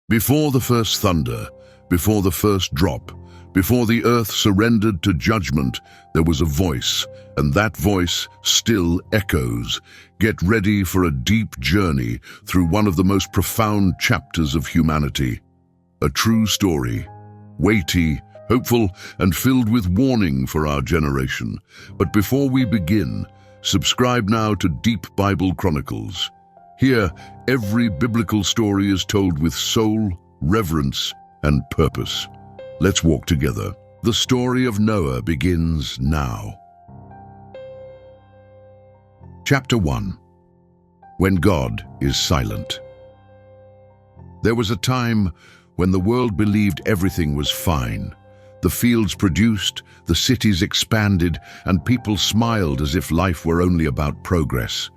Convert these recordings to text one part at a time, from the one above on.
Before the first thunder, before the first drop, before the earth surrendered to judgment, there was a voice, and that voice still echoes. Get ready for a deep journey through one of the most profound chapters of humanity. A true story, weighty, hopeful, and filled with warning for our generation. But before we begin, subscribe now to Deep Bible Chronicles. Here, every biblical story is told with soul, reverence, and purpose. Let's walk together. The story of Noah begins now. Chapter 1. When God is silent. There was a time when the world believed everything was fine. The fields produced, the cities expanded, and people smiled as if life were only about progress.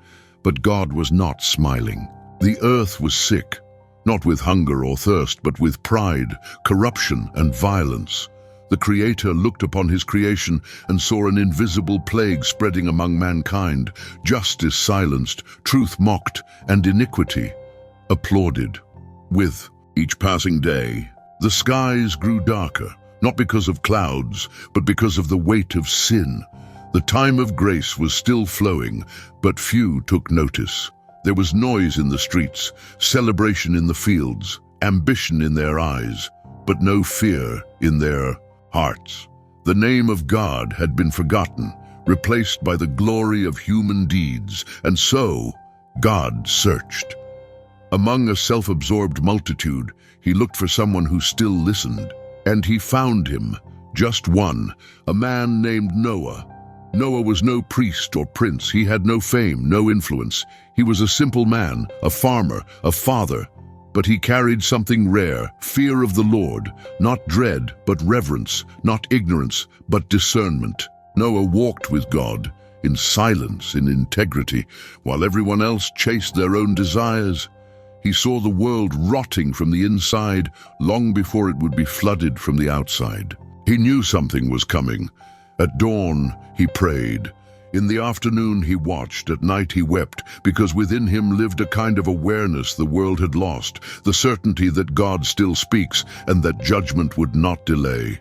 But God was not smiling. The earth was sick, not with hunger or thirst, but with pride, corruption, and violence. The Creator looked upon his creation and saw an invisible plague spreading among mankind. Justice silenced, truth mocked, and iniquity applauded. With each passing day, the skies grew darker, not because of clouds, but because of the weight of sin. The time of grace was still flowing, but few took notice. There was noise in the streets, celebration in the fields, ambition in their eyes, but no fear in their hearts. The name of God had been forgotten, replaced by the glory of human deeds, and so God searched. Among a self-absorbed multitude, he looked for someone who still listened, and he found him, just one, a man named Noah. Noah was no priest or prince. He had no fame, no influence. He was a simple man, a farmer, a father. But he carried something rare, fear of the Lord, not dread, but reverence, not ignorance, but discernment. Noah walked with God, in silence, in integrity, while everyone else chased their own desires. He saw the world rotting from the inside long before it would be flooded from the outside. He knew something was coming. At dawn, he prayed. In the afternoon, he watched. At night, he wept, because within him lived a kind of awareness the world had lost, the certainty that God still speaks and that judgment would not delay.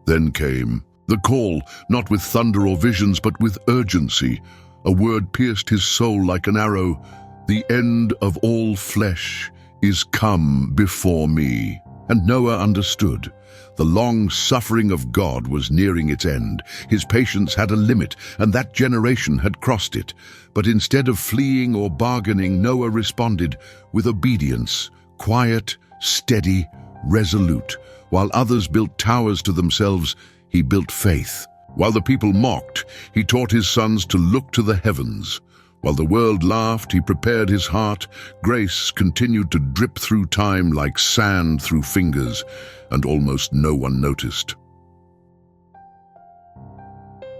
Then came the call, not with thunder or visions, but with urgency. A word pierced his soul like an arrow. The end of all flesh is come before me. And Noah understood. The long suffering of God was nearing its end. His patience had a limit, and that generation had crossed it. But instead of fleeing or bargaining, Noah responded with obedience, quiet, steady, resolute. While others built towers to themselves, he built faith. While the people mocked, he taught his sons to look to the heavens. While the world laughed, he prepared his heart. Grace continued to drip through time like sand through fingers, and almost no one noticed.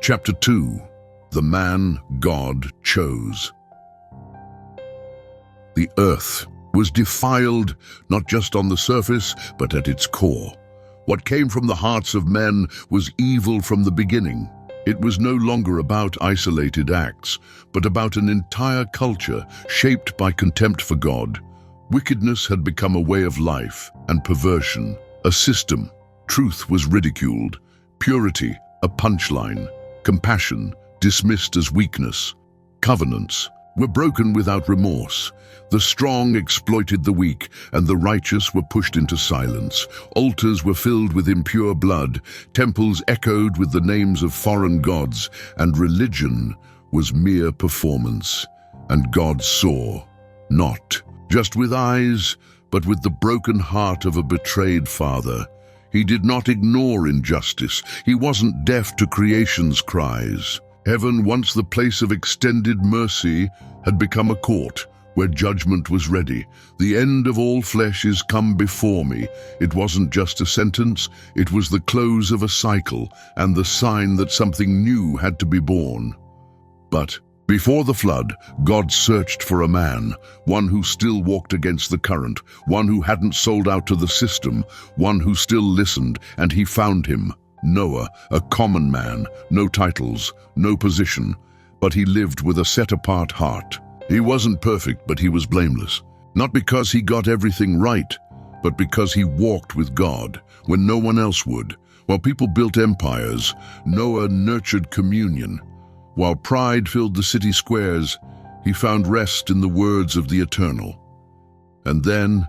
Chapter 2. The Man God Chose. The earth was defiled, not just on the surface, but at its core. What came from the hearts of men was evil from the beginning. It was no longer about isolated acts, but about an entire culture shaped by contempt for God. Wickedness had become a way of life, and perversion, a system. Truth was ridiculed, purity, a punchline, compassion, dismissed as weakness. Covenants were broken without remorse. The strong exploited the weak, and the righteous were pushed into silence. Altars were filled with impure blood, temples echoed with the names of foreign gods, and religion was mere performance. And God saw, not just with eyes, but with the broken heart of a betrayed father. He did not ignore injustice. He wasn't deaf to creation's cries. Heaven, once the place of extended mercy, had become a court where judgment was ready. The end of all flesh is come before me. It wasn't just a sentence, it was the close of a cycle and the sign that something new had to be born. But before the flood, God searched for a man, one who still walked against the current, one who hadn't sold out to the system, one who still listened, and he found him. Noah, a common man, no titles, no position, but he lived with a set-apart heart. He wasn't perfect, but he was blameless. Not because he got everything right, but because he walked with God when no one else would. While people built empires, Noah nurtured communion. While pride filled the city squares, he found rest in the words of the Eternal. And then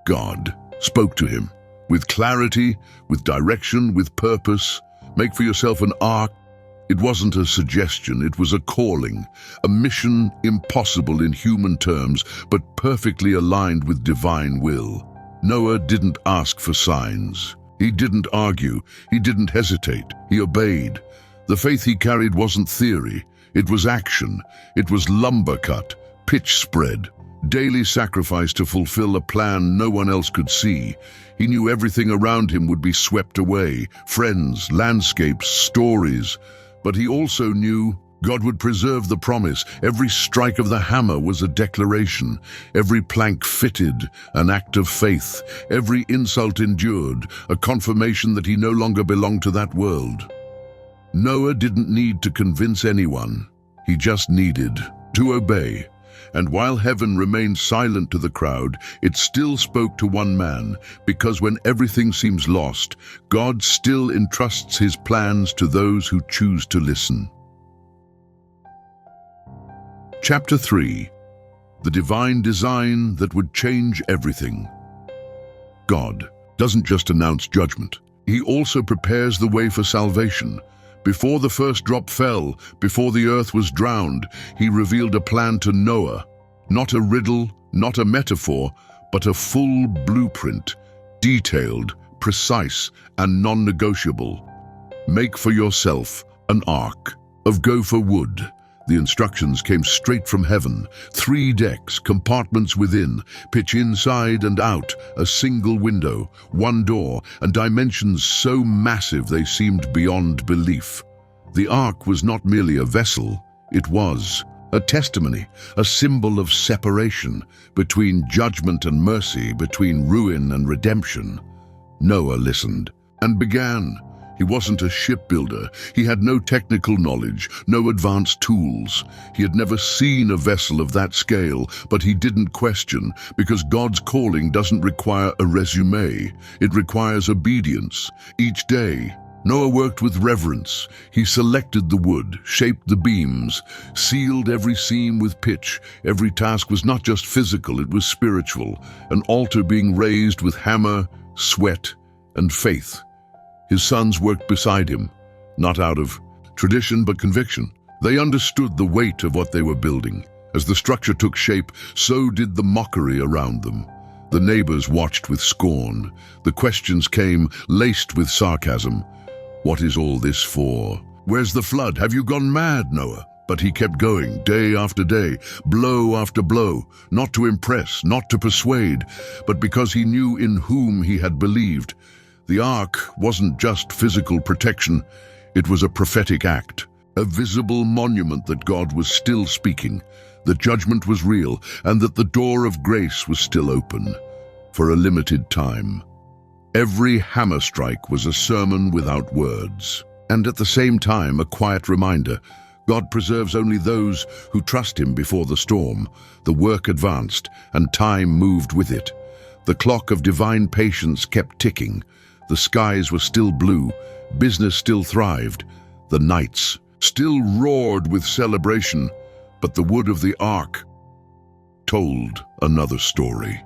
God spoke to him with clarity, with direction, with purpose. Make for yourself an ark. It wasn't a suggestion, it was a calling, a mission impossible in human terms, but perfectly aligned with divine will. Noah didn't ask for signs. He didn't argue. He didn't hesitate. He obeyed. The faith he carried wasn't theory. It was action. It was lumber cut, pitch spread, daily sacrifice to fulfill a plan no one else could see. He knew everything around him would be swept away, friends, landscapes, stories. But he also knew God would preserve the promise. Every strike of the hammer was a declaration. Every plank fitted, an act of faith. Every insult endured, a confirmation that he no longer belonged to that world. Noah didn't need to convince anyone. He just needed to obey. And while heaven remained silent to the crowd, it still spoke to one man, because when everything seems lost, God still entrusts his plans to those who choose to listen. Chapter 3. The divine design that would change everything. God doesn't just announce judgment. He also prepares the way for salvation. Before the first drop fell, before the earth was drowned, he revealed a plan to Noah. Not a riddle, not a metaphor, but a full blueprint, detailed, precise, and non-negotiable. Make for yourself an ark of gopher wood. The instructions came straight from heaven. 3 decks, compartments within, pitch inside and out, a single window, 1 door, and dimensions so massive they seemed beyond belief. The ark was not merely a vessel, it was a testimony, a symbol of separation between judgment and mercy, between ruin and redemption. Noah listened and began. He wasn't a shipbuilder. He had no technical knowledge, no advanced tools. He had never seen a vessel of that scale, but he didn't question, because God's calling doesn't require a resume. It requires obedience. Each day, Noah worked with reverence. He selected the wood, shaped the beams, sealed every seam with pitch. Every task was not just physical, it was spiritual, an altar being raised with hammer, sweat, and faith. His sons worked beside him, not out of tradition but conviction. They understood the weight of what they were building. As the structure took shape, so did the mockery around them. The neighbors watched with scorn. The questions came, laced with sarcasm. What is all this for? Where's the flood? Have you gone mad, Noah? But he kept going, day after day, blow after blow, not to impress, not to persuade, but because he knew in whom he had believed. The ark wasn't just physical protection, it was a prophetic act, a visible monument that God was still speaking, that judgment was real, and that the door of grace was still open, for a limited time. Every hammer strike was a sermon without words, and at the same time a quiet reminder. God preserves only those who trust him before the storm. The work advanced, and time moved with it. The clock of divine patience kept ticking. The skies were still blue, business still thrived, the nights still roared with celebration, but the wood of the ark told another story.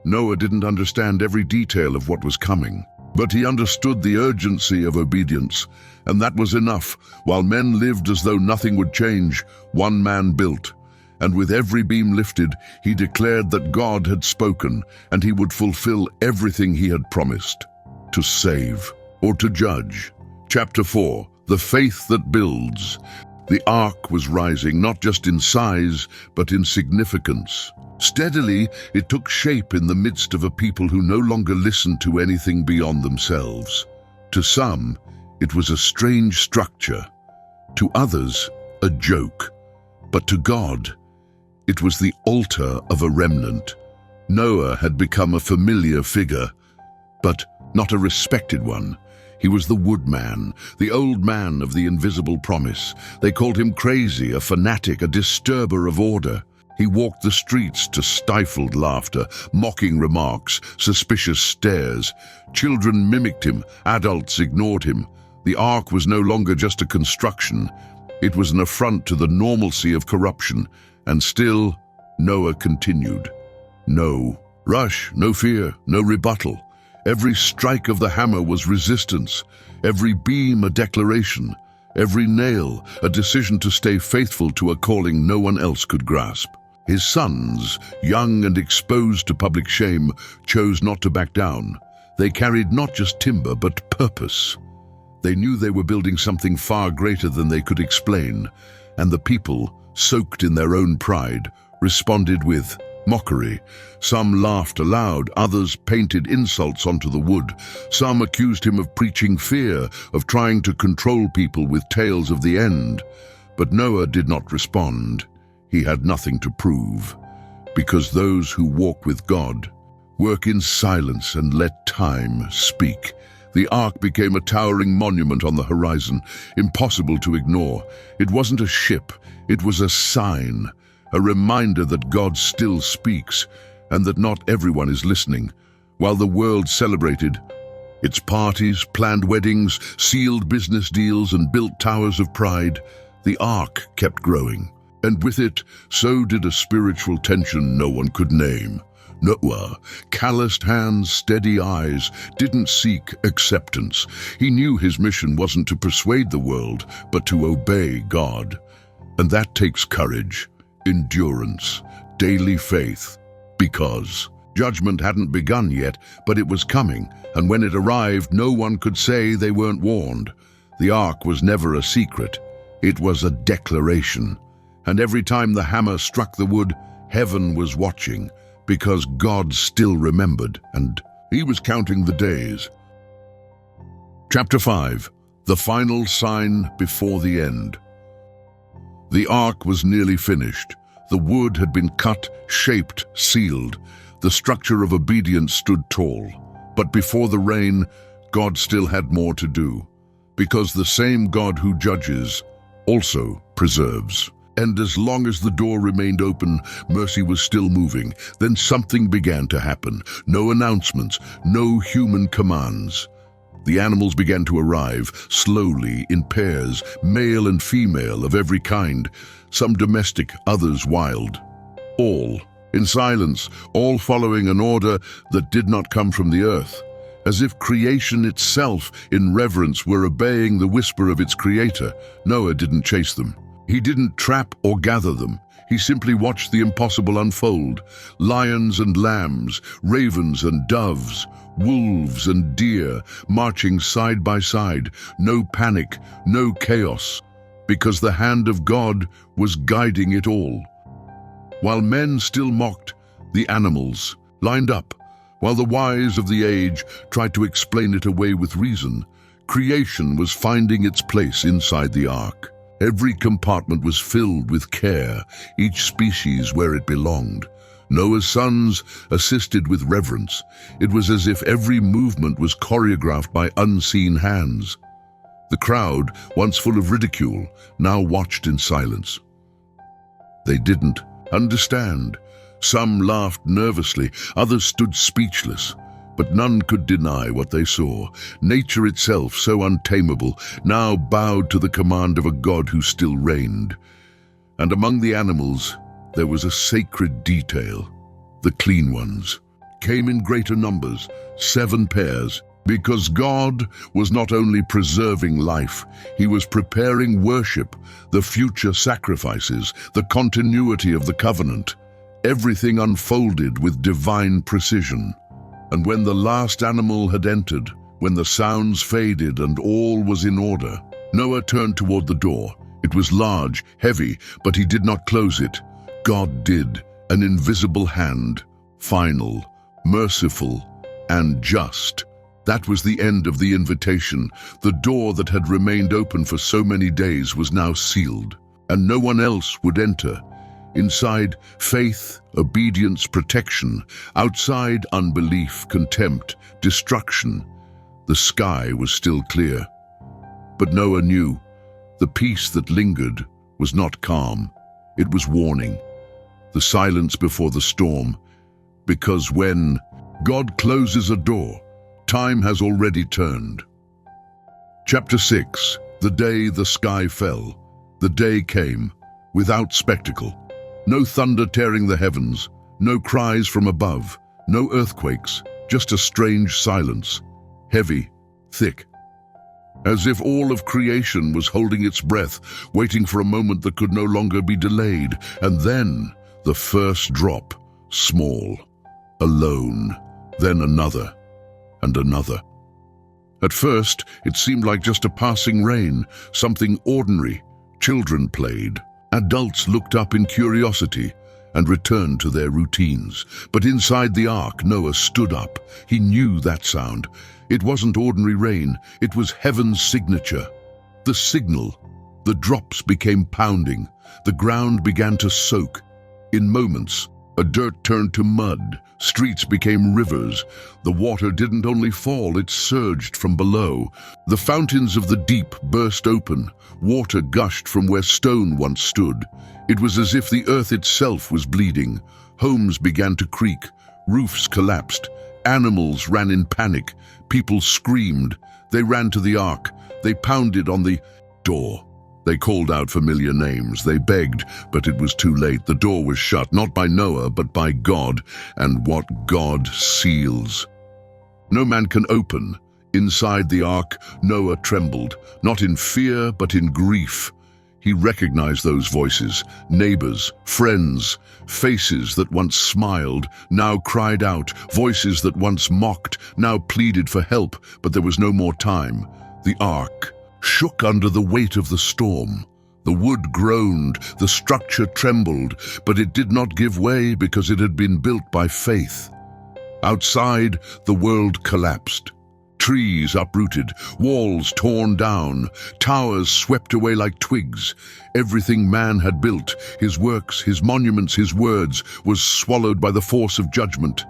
Noah didn't understand every detail of what was coming, but he understood the urgency of obedience, and that was enough. While men lived as though nothing would change, one man built. And with every beam lifted, he declared that God had spoken, and he would fulfill everything he had promised. To save or to judge. Chapter 4. The faith that builds. The ark was rising, not just in size, but in significance. Steadily, it took shape in the midst of a people who no longer listened to anything beyond themselves. To some, it was a strange structure. To others, a joke. But to God, it was the altar of a remnant. Noah had become a familiar figure, but not a respected one. He was the woodman, the old man of the invisible promise. They called him crazy, a fanatic, a disturber of order. He walked the streets to stifled laughter, mocking remarks, suspicious stares. Children mimicked him, adults ignored him. The ark was no longer just a construction. It was an affront to the normalcy of corruption. And still, Noah continued. No rush, no fear, no rebuttal. Every strike of the hammer was resistance, every beam a declaration, every nail a decision to stay faithful to a calling no one else could grasp. His sons, young and exposed to public shame, chose not to back down. They carried not just timber, but purpose. They knew they were building something far greater than they could explain, and the people, soaked in their own pride, responded with mockery. Some laughed aloud, others painted insults onto the wood. Some accused him of preaching fear, of trying to control people with tales of the end. But Noah did not respond. He had nothing to prove, because those who walk with God work in silence and let time speak. The ark became a towering monument on the horizon, impossible to ignore. It wasn't a ship, it was a sign, a reminder that God still speaks and that not everyone is listening. While the world celebrated its parties, planned weddings, sealed business deals, and built towers of pride, the ark kept growing. And with it, so did a spiritual tension no one could name. Noah, calloused hands, steady eyes, didn't seek acceptance. He knew his mission wasn't to persuade the world, but to obey God. And that takes courage, endurance, daily faith, because judgment hadn't begun yet, but it was coming, and when it arrived, no one could say they weren't warned. The ark was never a secret. It was a declaration. And every time the hammer struck the wood, heaven was watching, because God still remembered, and he was counting the days. Chapter 5. The final sign before the end. The ark was nearly finished. The wood had been cut, shaped, sealed. The structure of obedience stood tall. But before the rain, God still had more to do, because the same God who judges also preserves. And as long as the door remained open, mercy was still moving. Then something began to happen. No announcements, no human commands. The animals began to arrive, slowly, in pairs, male and female of every kind, some domestic, others wild. All in silence, all following an order that did not come from the earth, as if creation itself, in reverence, were obeying the whisper of its creator. Noah didn't chase them. He didn't trap or gather them. He simply watched the impossible unfold. Lions and lambs, ravens and doves, wolves and deer, marching side by side. No panic, no chaos, because the hand of God was guiding it all. While men still mocked, the animals lined up. While the wise of the age tried to explain it away with reason, creation was finding its place inside the ark. Every compartment was filled with care, each species where it belonged. Noah's sons assisted with reverence. It was as if every movement was choreographed by unseen hands. The crowd, once full of ridicule, now watched in silence. They didn't understand. Some laughed nervously, others stood speechless. But none could deny what they saw. Nature itself, so untamable, now bowed to the command of a God who still reigned. And among the animals, there was a sacred detail. The clean ones came in greater numbers, 7 pairs, because God was not only preserving life, he was preparing worship, the future sacrifices, the continuity of the covenant. Everything unfolded with divine precision. And when the last animal had entered, when the sounds faded and all was in order, Noah turned toward the door. It was large, heavy, but he did not close it. God did, an invisible hand, final, merciful, and just. That was the end of the invitation. The door that had remained open for so many days was now sealed, and no one else would enter. Inside, faith, obedience, protection. Outside, unbelief, contempt, destruction. The sky was still clear. But Noah knew the peace that lingered was not calm. It was warning. the silence before the storm, because when God closes a door, time has already turned. Chapter 6. The day the sky fell. The day came, without spectacle. No thunder tearing the heavens, no cries from above, no earthquakes, just a strange silence, heavy, thick. As if all of creation was holding its breath, waiting for a moment that could no longer be delayed. And then, the first drop, small, alone, then another, and another. At first, it seemed like just a passing rain, something ordinary. Children played. Adults looked up in curiosity and returned to their routines. But inside the ark, Noah stood up. He knew that sound. It wasn't ordinary rain. It was heaven's signature. The signal. The drops became pounding. The ground began to soak. In moments, a dirt turned to mud. Streets became rivers. The water didn't only fall, it surged from below. The fountains of the deep burst open. Water gushed from where stone once stood. It was as if the earth itself was bleeding. Homes began to creak. Roofs collapsed. Animals ran in panic. People screamed. They ran to the ark. They pounded on the door. They called out familiar names. They begged, but it was too late. The door was shut, not by Noah, but by God, and what God seals. No man can open. Inside the ark, Noah trembled, not in fear, but in grief. He recognized those voices, neighbors, friends, faces that once smiled, now cried out, voices that once mocked, now pleaded for help, but there was no more time. The ark shook under the weight of the storm. The wood groaned, the structure trembled, but it did not give way because it had been built by faith. Outside, the world collapsed. Trees uprooted, walls torn down, towers swept away like twigs. Everything man had built, his works, his monuments, his words, was swallowed by the force of judgment.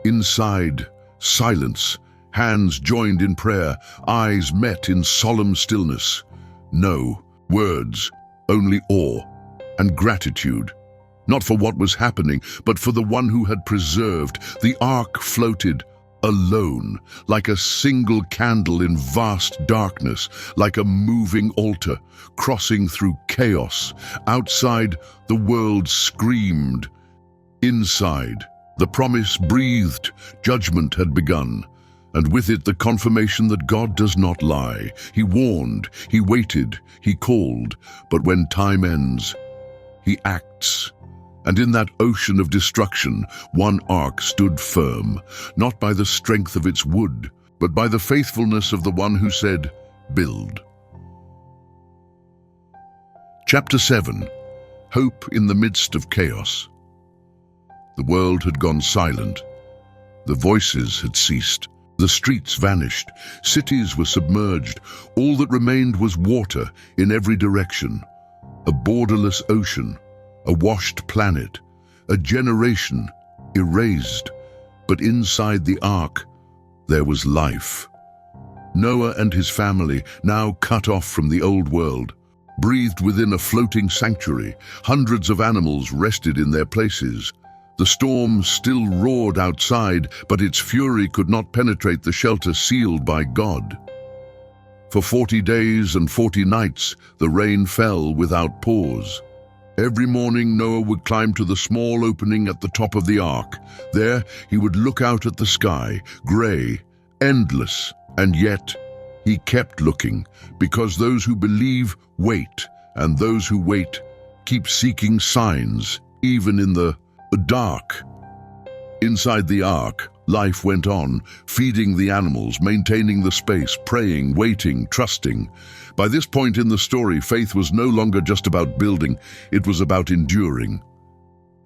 Inside, silence. Hands joined in prayer, eyes met in solemn stillness. No words, only awe and gratitude. Not for what was happening, but for the one who had preserved. The ark floated alone, like a single candle in vast darkness, like a moving altar, crossing through chaos. Outside, the world screamed. Inside, the promise breathed. Judgment had begun. And with it the confirmation that God does not lie. He warned, he waited, he called, but when time ends, he acts. And in that ocean of destruction, one ark stood firm, not by the strength of its wood, but by the faithfulness of the one who said, "Build." Chapter 7. Hope in the midst of chaos. The world had gone silent. The voices had ceased. The streets vanished. Cities were submerged. All that remained was water in every direction. A borderless ocean, a washed planet, a generation erased. But inside the ark, there was life. Noah and his family, now cut off from the old world, breathed within a floating sanctuary. Hundreds of animals rested in their places. The storm still roared outside, but its fury could not penetrate the shelter sealed by God. For 40 days and 40 nights, the rain fell without pause. Every morning, Noah would climb to the small opening at the top of the ark. There, he would look out at the sky, gray, endless, and yet he kept looking, because those who believe wait, and those who wait keep seeking signs, even in the dark. Inside the ark, life went on, feeding the animals, maintaining the space, praying, waiting, trusting. By this point in the story, faith was no longer just about building, it was about enduring.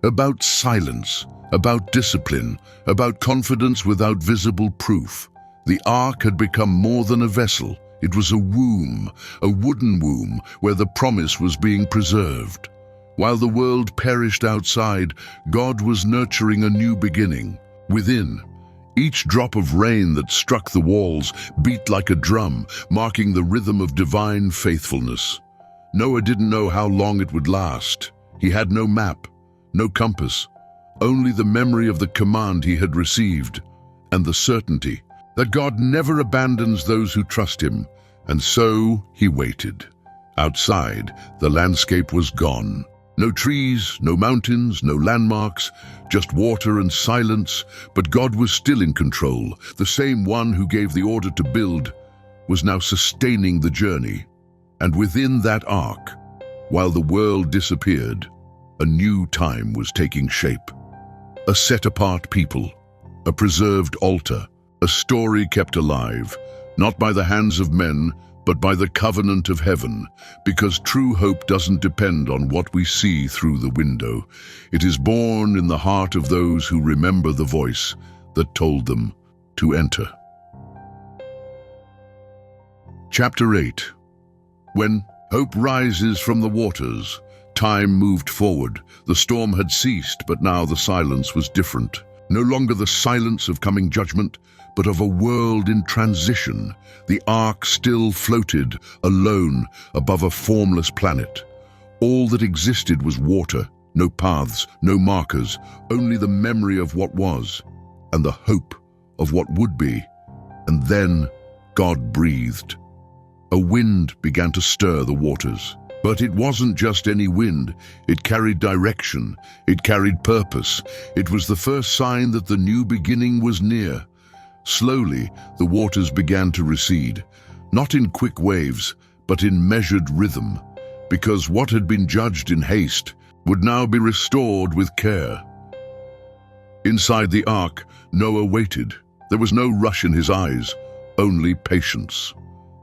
About silence, about discipline, about confidence without visible proof. The ark had become more than a vessel. It was a womb, a wooden womb, where the promise was being preserved. While the world perished outside, God was nurturing a new beginning. Within, each drop of rain that struck the walls beat like a drum, marking the rhythm of divine faithfulness. Noah didn't know how long it would last. He had no map, no compass, only the memory of the command he had received, and the certainty that God never abandons those who trust him. And so he waited. Outside, the landscape was gone. No trees, no mountains, no landmarks, just water and silence, but God was still in control. The same one who gave the order to build was now sustaining the journey. And within that ark, while the world disappeared, a new time was taking shape. A set-apart people, a preserved altar, a story kept alive, not by the hands of men, but by the covenant of heaven, because true hope doesn't depend on what we see through the window. It is born in the heart of those who remember the voice that told them to enter. Chapter 8. When hope rises from the waters, time moved forward. The storm had ceased, but now the silence was different. No longer the silence of coming judgment, but of a world in transition. The ark still floated, alone, above a formless planet. All that existed was water, no paths, no markers, only the memory of what was, and the hope of what would be. And then God breathed. A wind began to stir the waters. But it wasn't just any wind. It carried direction. It carried purpose. It was the first sign that the new beginning was near. Slowly, the waters began to recede, not in quick waves, but in measured rhythm, because what had been judged in haste would now be restored with care. Inside the ark, Noah waited. There was no rush in his eyes, only patience.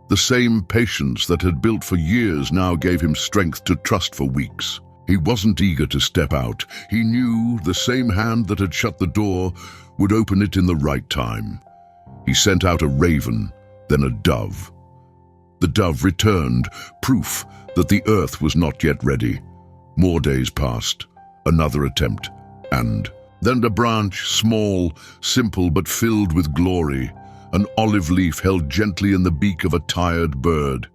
The same patience that had built for years now gave him strength to trust for weeks. He wasn't eager to step out. He knew the same hand that had shut the door would open it in the right time. He sent out a raven, then a dove. The dove returned, proof that the earth was not yet ready. More days passed, another attempt, and then a branch, small, simple, but filled with glory. An olive leaf held gently in the beak of a tired bird.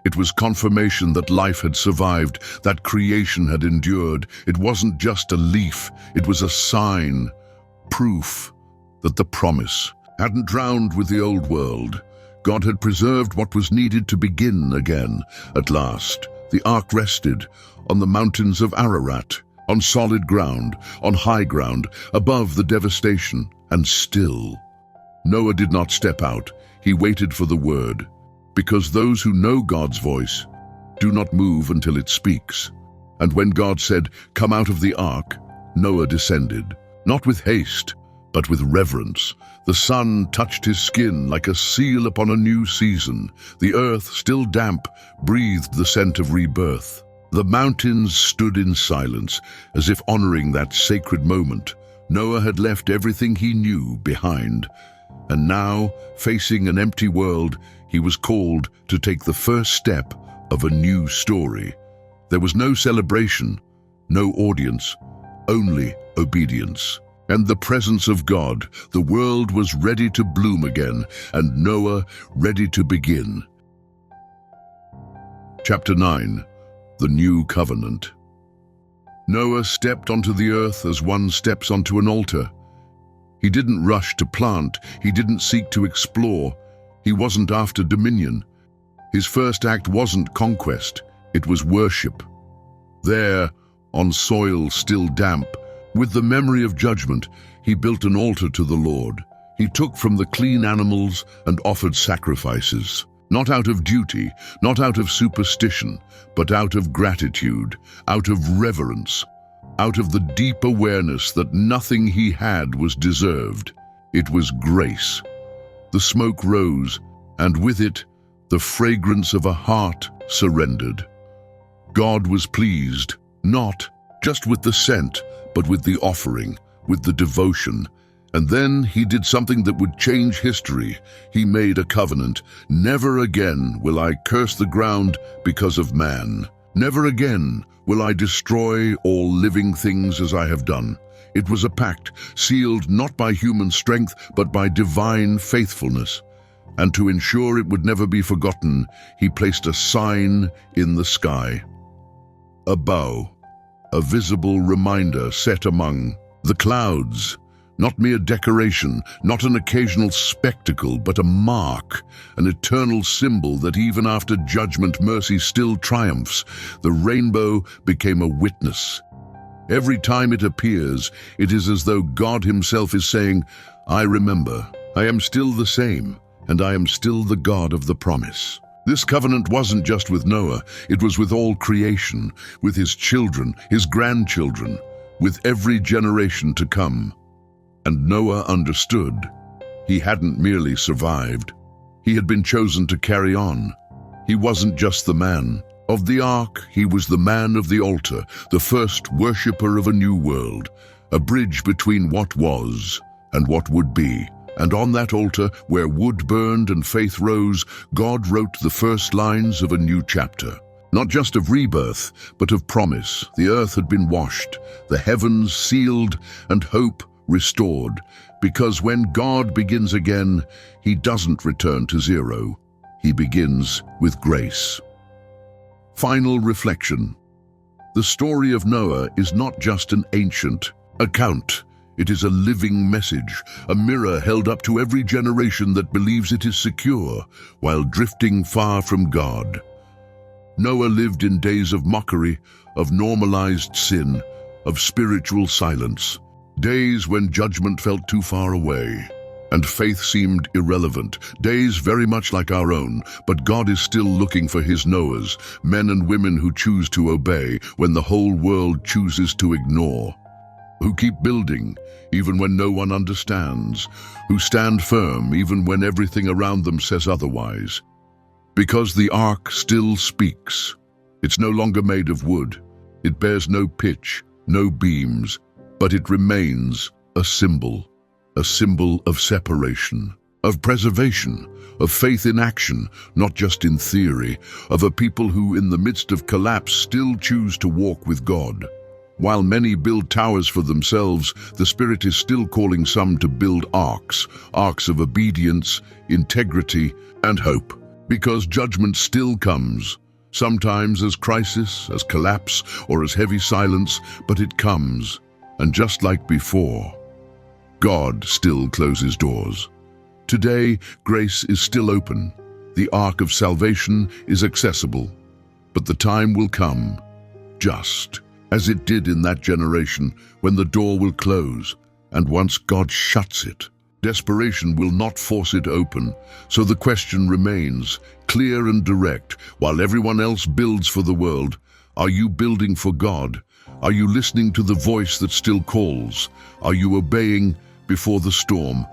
It was confirmation that life had survived, that creation had endured. It wasn't just a leaf, it was a sign, proof that the promise hadn't drowned with the old world. God had preserved what was needed to begin again. At last, the ark rested on the mountains of Ararat, on solid ground, on high ground, above the devastation, and still. Noah did not step out. He waited for the word, because those who know God's voice do not move until it speaks. And when God said, "Come out of the ark," Noah descended, not with haste, but with reverence. The sun touched his skin like a seal upon a new season. The earth, still damp, breathed the scent of rebirth. The mountains stood in silence, as if honoring that sacred moment. Noah had left everything he knew behind. And now, facing an empty world, he was called to take the first step of a new story. There was no celebration, no audience, only obedience. And the presence of God. The world was ready to bloom again, and Noah ready to begin. Chapter 9. The New Covenant. Noah stepped onto the earth as one steps onto an altar. He didn't rush to plant. He didn't seek to explore. He wasn't after dominion. His first act wasn't conquest. It was worship. There, on soil still damp, with the memory of judgment, he built an altar to the Lord. He took from the clean animals and offered sacrifices, not out of duty, not out of superstition, but out of gratitude, out of reverence, out of the deep awareness that nothing he had was deserved. It was grace. The smoke rose, and with it, the fragrance of a heart surrendered. God was pleased, not just with the scent, but with the offering, with the devotion. And then he did something that would change history. He made a covenant. Never again will I curse the ground because of man. Never again will I destroy all living things as I have done. It was a pact, sealed not by human strength, but by divine faithfulness. And to ensure it would never be forgotten, he placed a sign in the sky. A bow, a visible reminder set among the clouds. Not mere decoration, not an occasional spectacle, but a mark, an eternal symbol that even after judgment, mercy still triumphs. The rainbow became a witness. Every time it appears, it is as though God himself is saying, I remember, I am still the same, and I am still the God of the promise. This covenant wasn't just with Noah, it was with all creation, with his children, his grandchildren, with every generation to come. And Noah understood. He hadn't merely survived. He had been chosen to carry on. He wasn't just the man of the ark, he was the man of the altar, the first worshipper of a new world, a bridge between what was and what would be. And on that altar, where wood burned and faith rose, God wrote the first lines of a new chapter. Not just of rebirth, but of promise. The earth had been washed, the heavens sealed, and hope restored, because when God begins again, he doesn't return to zero. He begins with grace. Final reflection. The story of Noah is not just an ancient account. It is a living message, a mirror held up to every generation that believes it is secure while drifting far from God. Noah lived in days of mockery, of normalized sin, of spiritual silence. Days when judgment felt too far away, and faith seemed irrelevant. Days very much like our own, but God is still looking for his Noahs, men and women who choose to obey when the whole world chooses to ignore, who keep building even when no one understands, who stand firm even when everything around them says otherwise. Because the ark still speaks. It's no longer made of wood. It bears no pitch, no beams, but it remains a symbol of separation, of preservation, of faith in action, not just in theory, of a people who in the midst of collapse still choose to walk with God. While many build towers for themselves, the Spirit is still calling some to build arks of obedience, integrity, and hope. Because judgment still comes, sometimes as crisis, as collapse, or as heavy silence, but it comes. And just like before, God still closes doors. Today, grace is still open. The ark of salvation is accessible. But the time will come, just as it did in that generation, when the door will close, and once God shuts it, desperation will not force it open. So the question remains, clear and direct, while everyone else builds for the world, are you building for God? Are you listening to the voice that still calls? Are you obeying before the storm?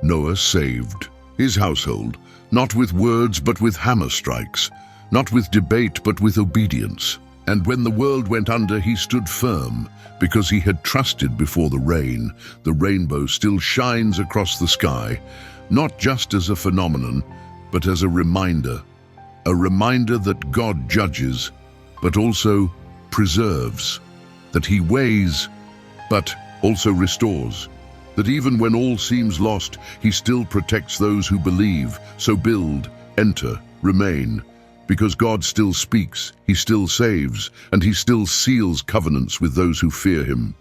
Noah saved his household, not with words but with hammer strikes, not with debate but with obedience. And when the world went under, he stood firm, because he had trusted before the rain. The rainbow still shines across the sky, not just as a phenomenon, but as a reminder that God judges, but also preserves, that he weighs, but also restores, that even when all seems lost, he still protects those who believe. So build, enter, remain, because God still speaks, he still saves, and he still seals covenants with those who fear him.